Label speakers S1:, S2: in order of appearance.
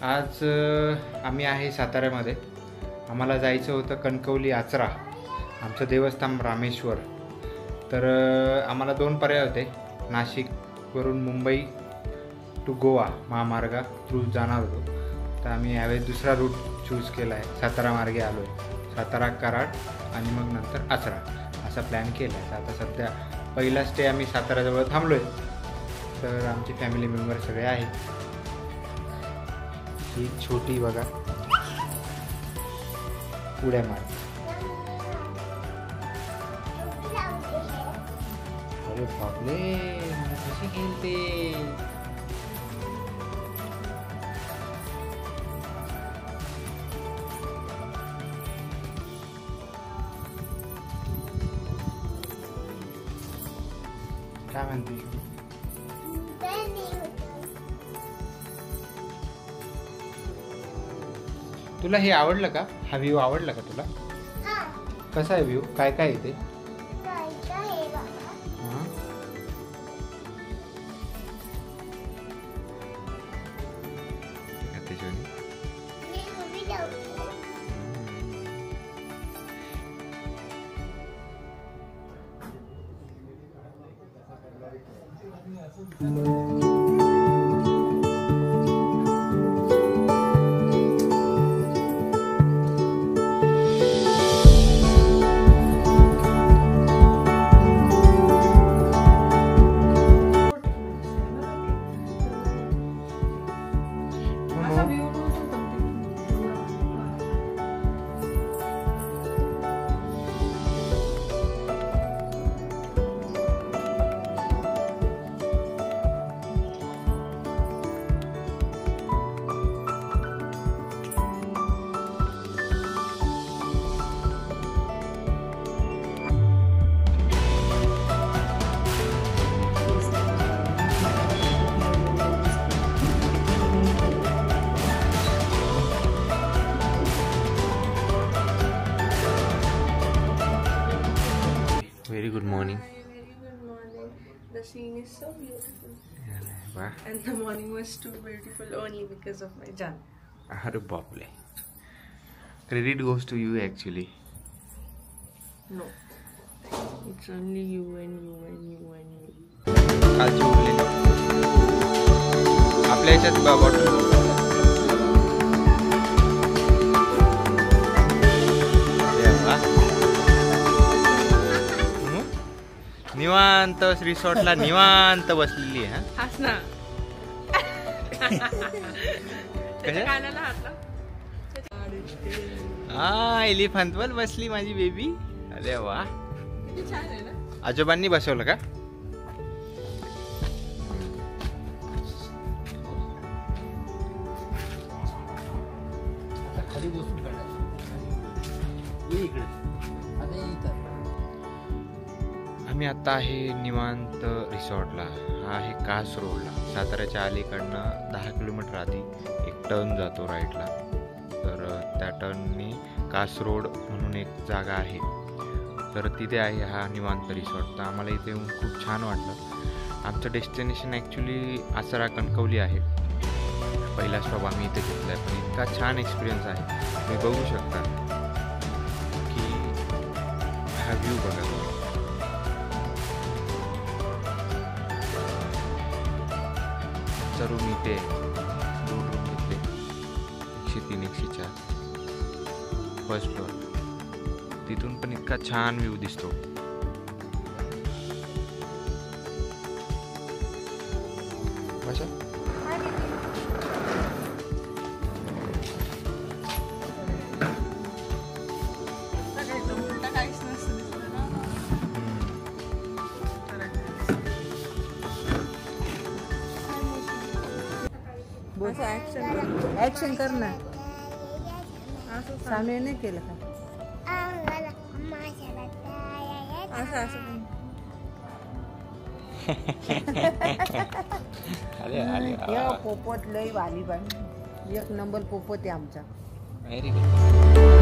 S1: आज आम्ही आहे साताऱ्यामध्ये. आम्हाला जायचं होतं कणकवली आचरा, आमचं देवस्थान रामेश्वर. तर आम्हाला 2 पर्याय होते. नाशिकवरून मुंबई टू गोवा महामार्ग थ्रू जाणार होतो. तर आम्ही यावेळी दुसरा रूट चूज केला आहे. सातारा मार्गे आलो आहे. सातारा कराड आणि मग नंतर आचरा असा प्लॅन केला आहे. तर आता सध्या पहिला स्टे आम्ही साताऱ्याजवळ थांबलो आहे. तर आमचे फॅमिली मेंबर सगळे आहेत. ही छोटी बघा उड्या मार. अरे बापरे, कशी खेळते. काय म्हणते? तुला हे आवडलं का? हा व्ह्यू आवडला का तुला? कसा आहे व्ह्यू? काय काय आहे ते? Very good morning.
S2: Very good morning. The scene is so beautiful.
S1: Wow.
S2: And the morning was too beautiful only because of my Jan.
S1: अरे बापले. Credit goes to you actually.
S2: No. It's only you and you and you and you.
S1: कालची उरलेली आपल्या याच्यात bottle. निवांत रिसॉर्टला निवांत बसलेली आहे.
S2: हास ना. कानाला हात
S1: हा एलिफंटवर बसली माझी बेबी. अरे वा,
S2: किती छान आहे ना.
S1: आजोबांनी बसवलं का? आम्ही आता आहे निवांत रिसॉर्टला. हा आहे कास रोडला. साताऱ्याच्या अलीकडनं 10 किलोमीटर आधी एक टर्न जातो राईटला. तर त्या टर्ननी कास रोड म्हणून एक जागा आहे. तर तिथे आहे हा निवांत रिसॉर्ट. तर आम्हाला इथे येऊन खूप छान वाटलं. आमचं डेस्टिनेशन ॲक्च्युली आचरा कणकवली आहे. पहिला स्टॉप आम्ही इथे घेतला आहे. पण इतका छान एक्सपिरियन्स आहे. तुम्ही बघू शकता की हा व्ह्यू बघा. रूम इथे 2 रूम घेतले. 103 104 फर्स्ट फ्लोअर. तिथून पण इतका छान व्ह्यू दिसतो.
S3: ऍक्शन कर ना. सामने नाही केलं का?
S2: असं असं
S3: पोपट लय वाली बाई. 1 नंबर पोपट आहे आमचा.
S1: Very good.